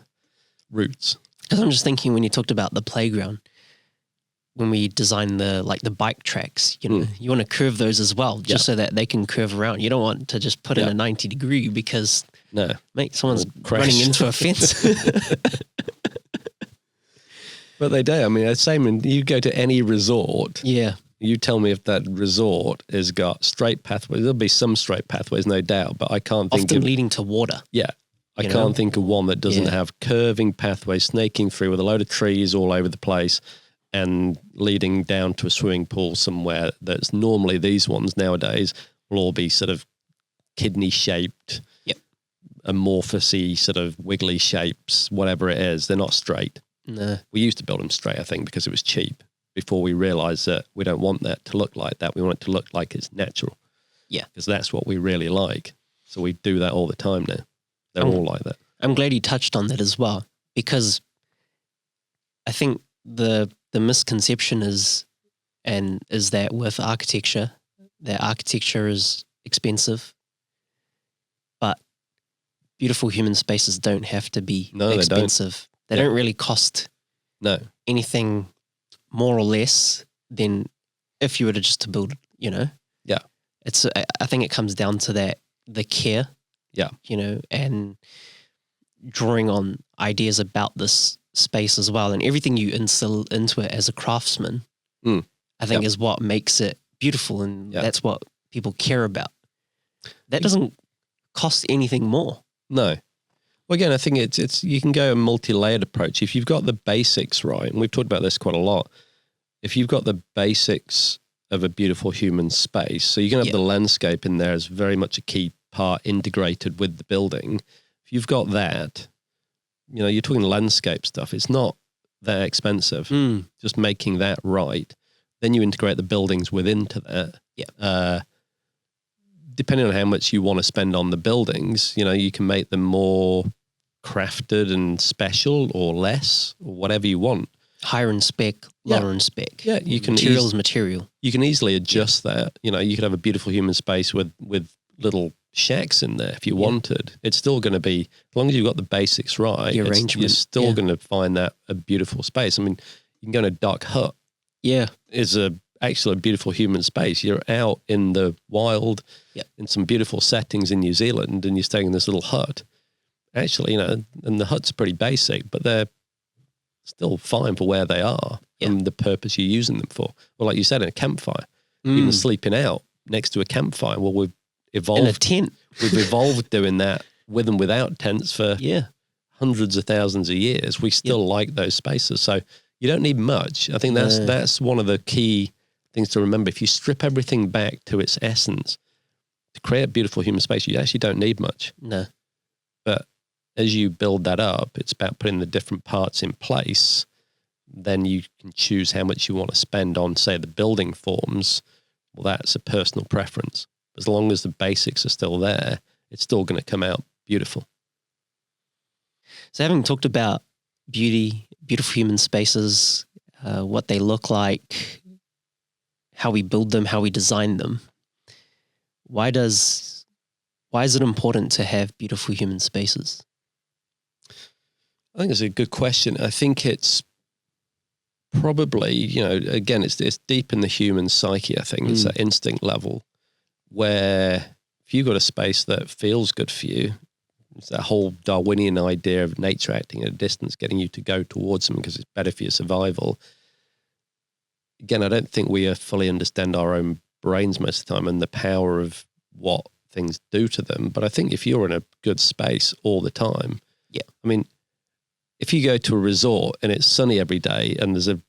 routes. Because I'm just thinking when you talked about the playground, when we design the bike tracks, you want to curve those as well, just so that they can curve around. You don't want to just put in a 90 degree because, mate, someone's running into a fence. But they do. I mean, the same when you go to any resort. Yeah. You tell me if that resort has got straight pathways. There'll be some straight pathways, no doubt, but I can't think often leading to water. Yeah. I can't think of one that doesn't have curving pathways snaking through with a load of trees all over the place and leading down to a swimming pool somewhere. That's normally, these ones nowadays will all be sort of kidney shaped, amorphous-y sort of wiggly shapes, whatever it is. They're not straight. No. We used to build them straight, I think, because it was cheap, before we realised that we don't want that to look like that. We want it to look like it's natural. Yeah. Because that's what we really like. So we do that all the time now. They're all like that. I'm glad you touched on that as well, because I think the misconception is that with architecture, that architecture is expensive, but beautiful human spaces don't have to be expensive. They don't really cost anything more or less than if you were to build, Yeah. I think it comes down to the care. Yeah. And drawing on ideas about this space as well, and everything you instill into it as a craftsman, I think is what makes it beautiful, and that's what people care about. That doesn't cost anything more. No. Well, again, I think it's you can go a multi-layered approach. If you've got the basics right, and we've talked about this quite a lot, if you've got the basics of a beautiful human space, so you're going to have the landscape in there as very much a key part integrated with the building. If you've got that, you're talking landscape stuff. It's not that expensive. Just making that right. Then you integrate the buildings within to that. Yeah. Depending on how much you want to spend on the buildings, you can make them more crafted and special or less or whatever you want. Higher in spec, lower in spec. Yeah, you can material. You can easily adjust that. You could have a beautiful human space with little shacks in there if you wanted. It's still going to be, as long as you've got the basics right, the arrangement, you're still going to find that a beautiful space. I mean, you can go to a duck hut. Yeah. It's actually a beautiful human space. You're out in the wild in some beautiful settings in New Zealand, and you're staying in this little hut. Actually, and the hut's pretty basic, but they're still fine for where they are and the purpose you're using them for. Well, like you said, in a campfire, even sleeping out next to a campfire. Well, we've evolved. In a tent. We've evolved doing that with and without tents for hundreds of thousands of years. We still like those spaces. So you don't need much. I think that's one of the key things to remember. If you strip everything back to its essence, to create a beautiful human space, you actually don't need much. No. But as you build that up, it's about putting the different parts in place. Then you can choose how much you want to spend on, say, the building forms. Well, that's a personal preference. As long as the basics are still there, it's still going to come out beautiful. So having talked about beautiful human spaces, what they look like, how we build them, how we design them, why is it important to have beautiful human spaces? I think it's a good question. I think it's probably, again, it's deep in the human psyche, I think. It's that instinct level where if you've got a space that feels good for you, it's that whole Darwinian idea of nature acting at a distance, getting you to go towards something because it's better for your survival. Again, I don't think we fully understand our own brains most of the time and the power of what things do to them. But I think if you're in a good space all the time, I mean, if you go to a resort and it's sunny every day and there's a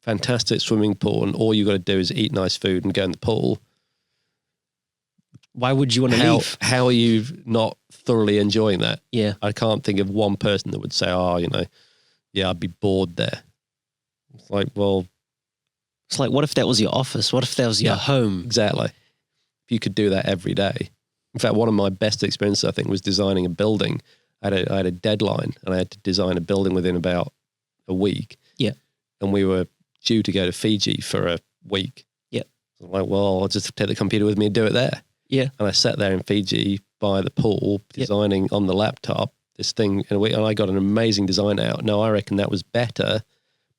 fantastic swimming pool and all you got to do is eat nice food and go in the pool, why would you want to leave? How are you not thoroughly enjoying that? Yeah. I can't think of one person that would say, I'd be bored there. It's like, well... It's like, what if that was your office? What if that was your home? Exactly. If you could do that every day. In fact, one of my best experiences, I think, was designing a building. I had a deadline and I had to design a building within about a week. Yeah. And we were due to go to Fiji for a week. Yeah. So I'm like, well, I'll just take the computer with me and do it there. Yeah. And I sat there in Fiji by the pool, designing on the laptop this thing, and I got an amazing design out. Now, I reckon that was better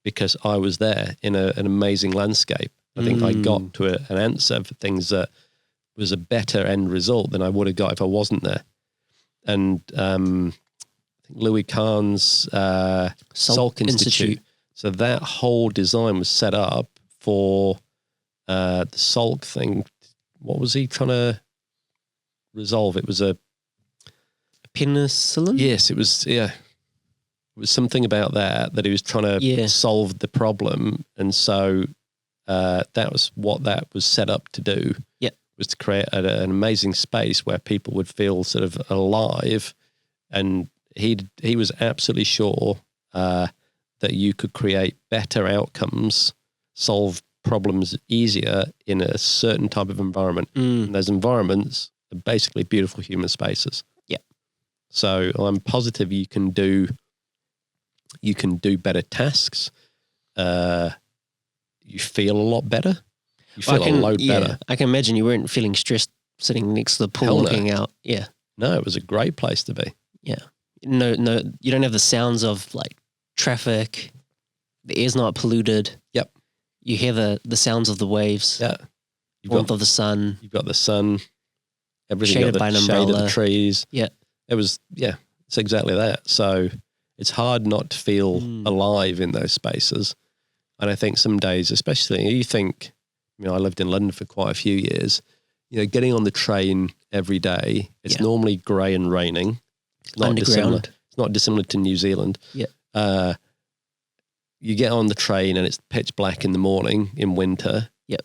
because I was there in an amazing landscape. I think I got to an answer for things that was a better end result than I would have got if I wasn't there. And I think Louis Kahn's Salk Institute. So that whole design was set up for the Salk thing. What was he trying to resolve? It was a penicillin? Yes, it was, yeah. It was something about that he was trying to solve the problem. And so that was what that was set up to do. Yeah. Was to create an amazing space where people would feel sort of alive. And he was absolutely sure that you could create better outcomes, solve problems easier in a certain type of environment. And those environments are basically beautiful human spaces. Yeah. So I'm positive you can do better tasks. You feel a lot better. You feel a load better. I can imagine you weren't feeling stressed sitting next to the pool looking out. Yeah. No, it was a great place to be. Yeah. No, you don't have the sounds of like traffic. The air's not polluted. Yep. You hear the sounds of the waves. Yeah. Warmth of the sun. You've got the sun. Everything Shaded by an umbrella. Shade of the trees. Yeah. It's exactly that. So it's hard not to feel alive in those spaces. And I think some days, especially, you think, I lived in London for quite a few years, getting on the train every day, it's normally grey and raining. It's not Underground. It's not dissimilar to New Zealand. Yeah. You get on the train and it's pitch black in the morning in winter. Yep.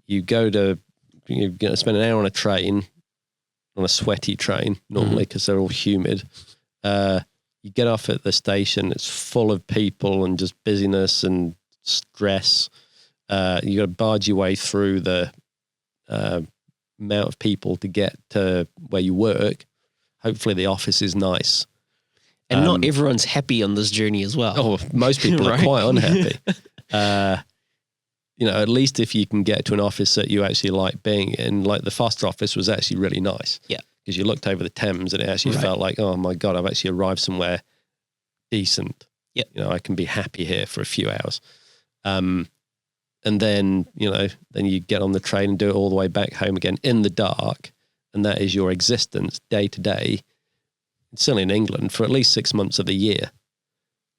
You're going to spend an hour on a train, on a sweaty train normally because they're all humid. You get off at the station, it's full of people and just busyness and stress. You got to barge your way through the amount of people to get to where you work. Hopefully the office is nice. And not everyone's happy on this journey as well. Oh, most people are quite unhappy. At least if you can get to an office that you actually like being in, like the Foster office was actually really nice. Yeah. Because you looked over the Thames and it actually felt like, oh my God, I've actually arrived somewhere decent. Yeah. I can be happy here for a few hours. And then, then you get on the train and do it all the way back home again in the dark. And that is your existence day to day, certainly in England, for at least 6 months of the year.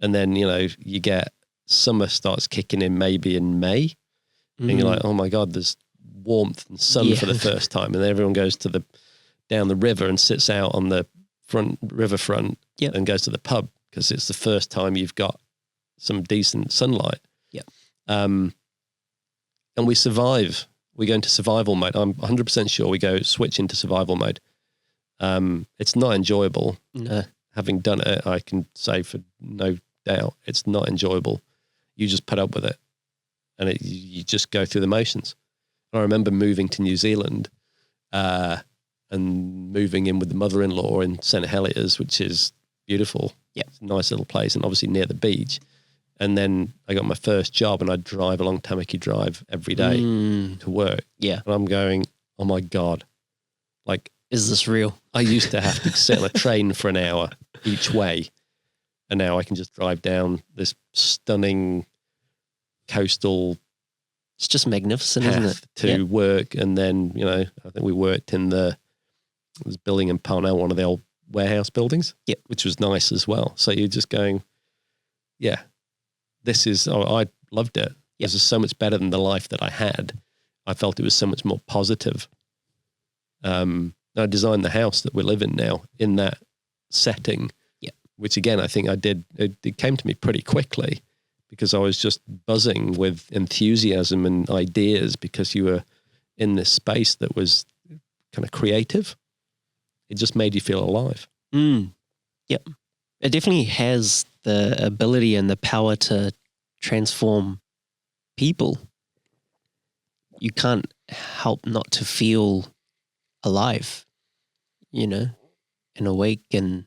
And then, you get summer starts kicking in maybe in May. And you're like, oh my God, there's warmth and sun for the first time. And then everyone goes down the river and sits out on the riverfront and goes to the pub because it's the first time you've got some decent sunlight. Yeah. And we survive. We go into survival mode. I'm 100% sure we switch into survival mode. It's not enjoyable. No. Having done it, I can say for no doubt, it's not enjoyable. You just put up with it. And you just go through the motions. I remember moving to New Zealand and moving in with the mother-in-law in St. Heliers, which is beautiful. Yeah. It's a nice little place and obviously near the beach. And then I got my first job and I'd drive along Tamaki Drive every day to work. Yeah. And I'm going, oh my God, like, is this real? I used to have to sit on a train for an hour each way. And now I can just drive down this stunning coastal It's just magnificent, path isn't it? to work. And then, I think we worked in it was building in Parnell, one of the old warehouse buildings, which was nice as well. So you're just going, I loved it. This is so much better than the life that I had. I felt it was so much more positive. I designed the house that we live in now in that setting, which again, I think I did. It came to me pretty quickly because I was just buzzing with enthusiasm and ideas because you were in this space that was kind of creative. It just made you feel alive. Yep. It definitely has the ability and the power to transform people. You can't help not to feel alive, and awake and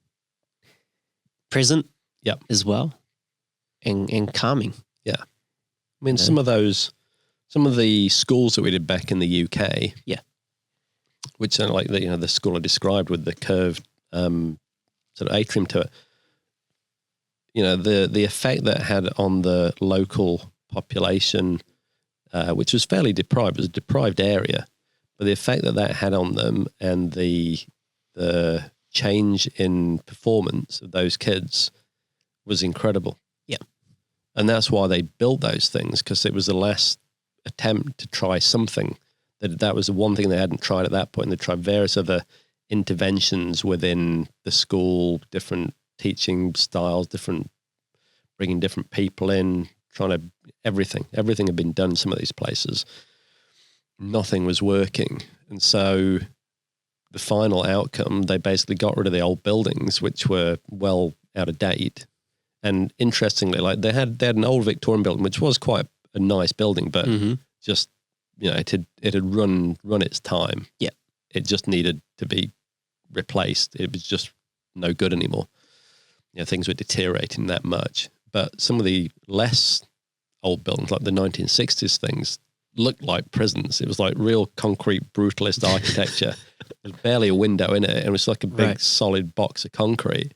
present as well and calming. Yeah. I mean, some of the schools that we did back in the UK, which are like the school I described with the curved sort of atrium to it. You know, the effect that it had on the local population, which was fairly deprived, it was a deprived area, but the effect that that had on them and the change in performance of those kids was incredible. Yeah. And that's why they built those things, because it was the last attempt to try something. That was the one thing they hadn't tried at that point. They tried various other interventions within the school, different teaching styles, bringing different people in, trying to, everything had been done in some of these places. Nothing was working. And so the final outcome, they basically got rid of the old buildings, which were well out of date. And interestingly, like they had an old Victorian building, which was quite a nice building, but just, you know, it had run its time. Yeah. It just needed to be replaced. It was just no good anymore. You know, things were deteriorating that much. But some of the less old buildings, like the 1960s things, looked like prisons. It was like real concrete brutalist architecture. There was barely a window in it. And it was like a big solid box of concrete.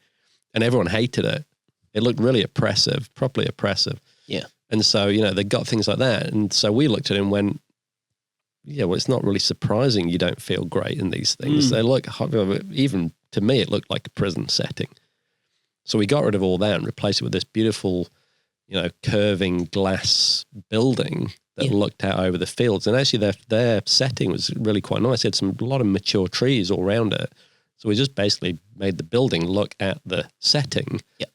And everyone hated it. It looked really oppressive, properly oppressive. Yeah. And so, you know, they got things like that. And so we looked at it and went, yeah, well, it's not really surprising you don't feel great in these things. They look, even to me, it looked like a prison setting. So we got rid of all that and replaced it with this beautiful, you know, curving glass building that looked out over the fields. And actually their setting was really quite nice. It had a lot of mature trees all around it. So we just basically made the building look at the setting. Yeah.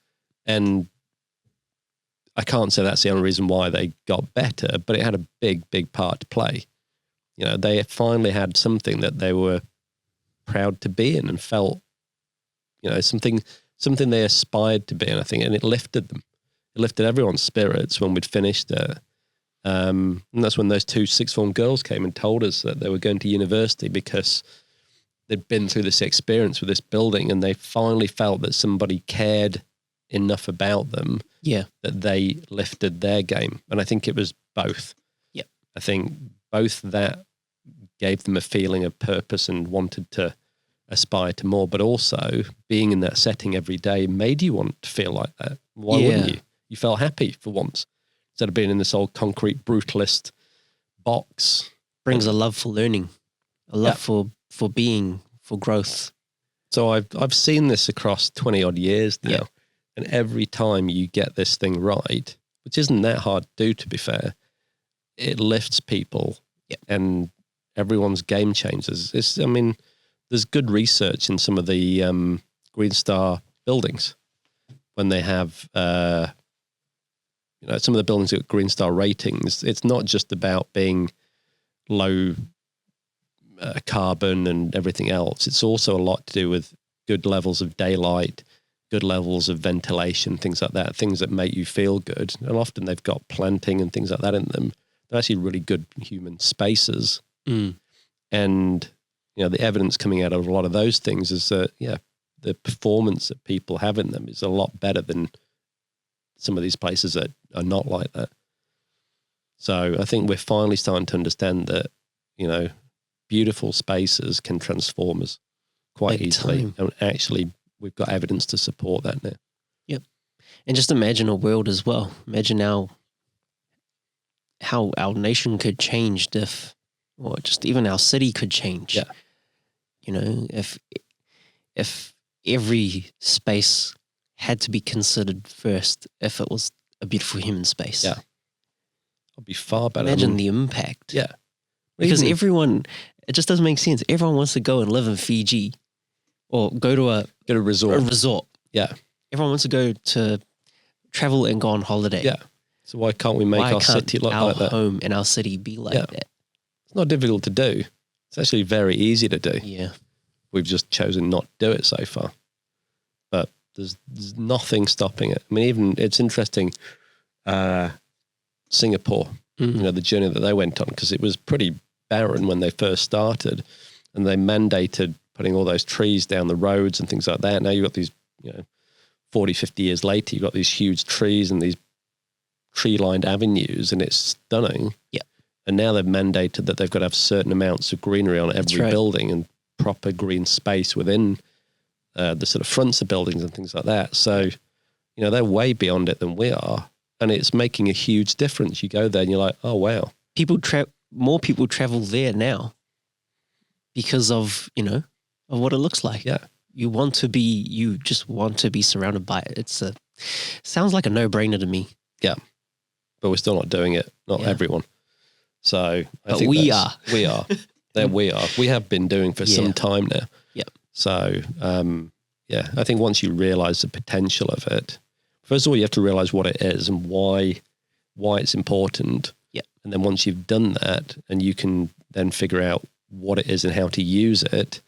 And I can't say that's the only reason why they got better, but it had a big, big part to play. You know, they finally had something that they were proud to be in and felt, you know, something they aspired to be in, I think, and it lifted them. It lifted everyone's spirits when we'd finished it. And that's when those two sixth form girls came and told us that they were going to university because they'd been through this experience with this building and they finally felt that somebody cared enough about them that they lifted their game. And I think it was both. Yeah. I think both that gave them a feeling of purpose and wanted to aspire to more, but also being in that setting every day made you want to feel like that. Why wouldn't you? You felt happy for once instead of being in this old concrete brutalist box. Brings a love for learning, a love for being, for growth. So I've seen this across 20 odd years now. And every time you get this thing right, which isn't that hard to do, to be fair, it lifts people and everyone's game changes. There's good research in some of the Green Star buildings when they have, some of the buildings that Green Star ratings. It's not just about being low carbon and everything else. It's also a lot to do with good levels of daylight, good levels of ventilation, things like that, things that make you feel good. And often they've got planting and things like that in them. They're actually really good human spaces. And, you know, the evidence coming out of a lot of those things is that, the performance that people have in them is a lot better than some of these places that are not like that. So I think we're finally starting to understand that, you know, beautiful spaces can transform us quite easily. And actually, we've got evidence to support that now. Yep. And just imagine a world as well. Imagine how our nation could change or just even our city could change. Yeah. You know, if every space had to be considered first, if it was a beautiful human space. Yeah. It'd be far better. Imagine the impact. Yeah. Because everyone, it just doesn't make sense. Everyone wants to go and live in Fiji or go to a resort. Yeah. Everyone wants to go to travel and go on holiday. Yeah. So why can't we make our city look like that? Our home and our city be like that? It's not difficult to do. It's actually very easy to do. Yeah. We've just chosen not to do it so far. But there's nothing stopping it. I mean, even it's interesting, Singapore, you know, the journey that they went on, because it was pretty barren when they first started, and they mandated putting all those trees down the roads and things like that. Now you've got these, 40, 50 years later, you've got these huge trees and these tree-lined avenues, and it's stunning. Yeah. And now they've mandated that they've got to have certain amounts of greenery on every building and proper green space within the sort of fronts of buildings and things like that. So, you know, they're way beyond it than we are. And it's making a huge difference. You go there and you're like, oh, wow. More people travel there now because of, you know, of what it looks like. Yeah. You just want to be surrounded by it. Sounds like a no-brainer to me. Yeah. But we're still not doing it. Not everyone. So I think we are. We are. We are. We have been doing for some time now. Yeah. So, I think once you realize the potential of it, first of all, you have to realize what it is and why it's important. Yeah. And then once you've done that and you can then figure out what it is and how to use it,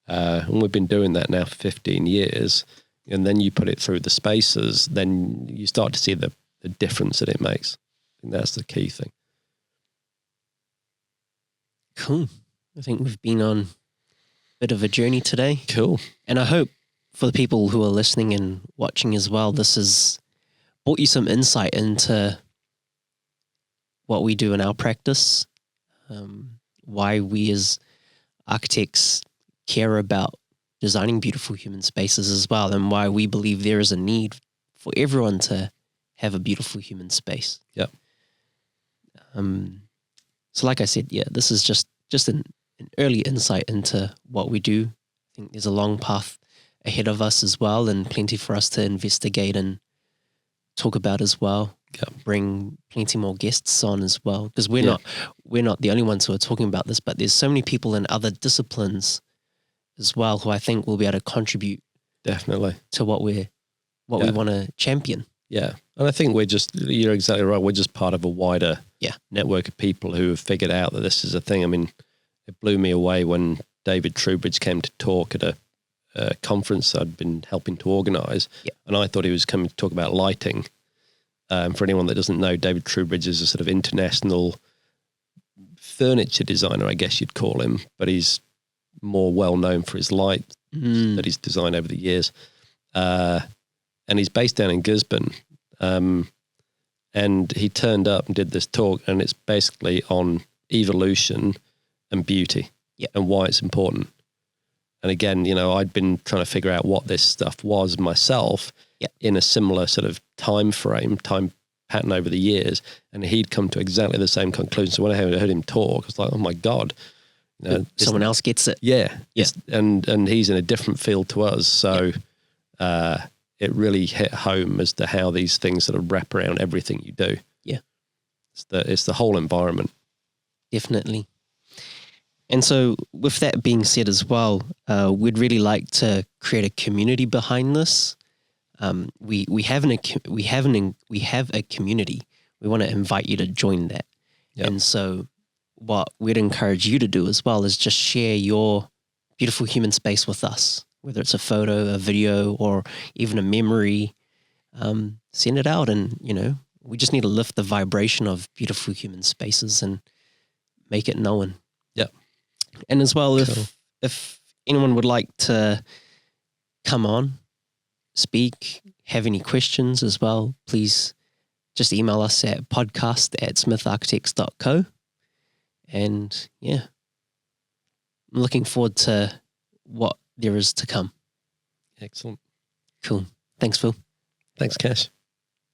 and we've been doing that now for 15 years, and then you put it through the spaces, then you start to see the difference that it makes. I think that's the key thing. Cool. I think we've been on a bit of a journey today. Cool. And I hope for the people who are listening and watching as well, this has brought you some insight into what we do in our practice, why we as architects care about designing beautiful human spaces as well, and why we believe there is a need for everyone to have a beautiful human space. Yep. So like I said, this is just an early insight into what we do. I think there's a long path ahead of us as well, and plenty for us to investigate and talk about as well. Yep. Bring plenty more guests on as well, because we're not the only ones who are talking about this, but there's so many people in other disciplines as well who I think will be able to contribute definitely to what we want to champion. Yeah. And I think you're exactly right. We're just part of a wider network of people who have figured out that this is a thing. I mean, it blew me away when David Trubridge came to talk at a conference I'd been helping to organize. Yeah. And I thought he was coming to talk about lighting. For anyone that doesn't know, David Trubridge is a sort of international furniture designer, I guess you'd call him, but he's more well known for his light that he's designed over the years. And he's based down in Gisborne. And he turned up and did this talk, and it's basically on evolution and beauty and why it's important. And again, you know, I'd been trying to figure out what this stuff was myself in a similar sort of time pattern over the years. And he'd come to exactly the same conclusion. So when I heard him talk, I was like, oh my God. You know, someone else gets it. Yeah. And he's in a different field to us. So it really hit home as to how these things sort of wrap around everything you do. Yeah. It's the whole environment. Definitely. And so with that being said as well, we'd really like to create a community behind this. We have a community. We want to invite you to join that. Yep. And so what we'd encourage you to do as well is just share your beautiful human space with us, whether it's a photo, a video, or even a memory. Send it out, and you know, we just need to lift the vibration of beautiful human spaces and make it known. Yep. And as well, if anyone would like to come on, speak, have any questions as well, please just email us at podcast@smitharchitects.co. And I'm looking forward to what there is to come. Excellent. Cool. Thanks, Phil. Thanks, Cash.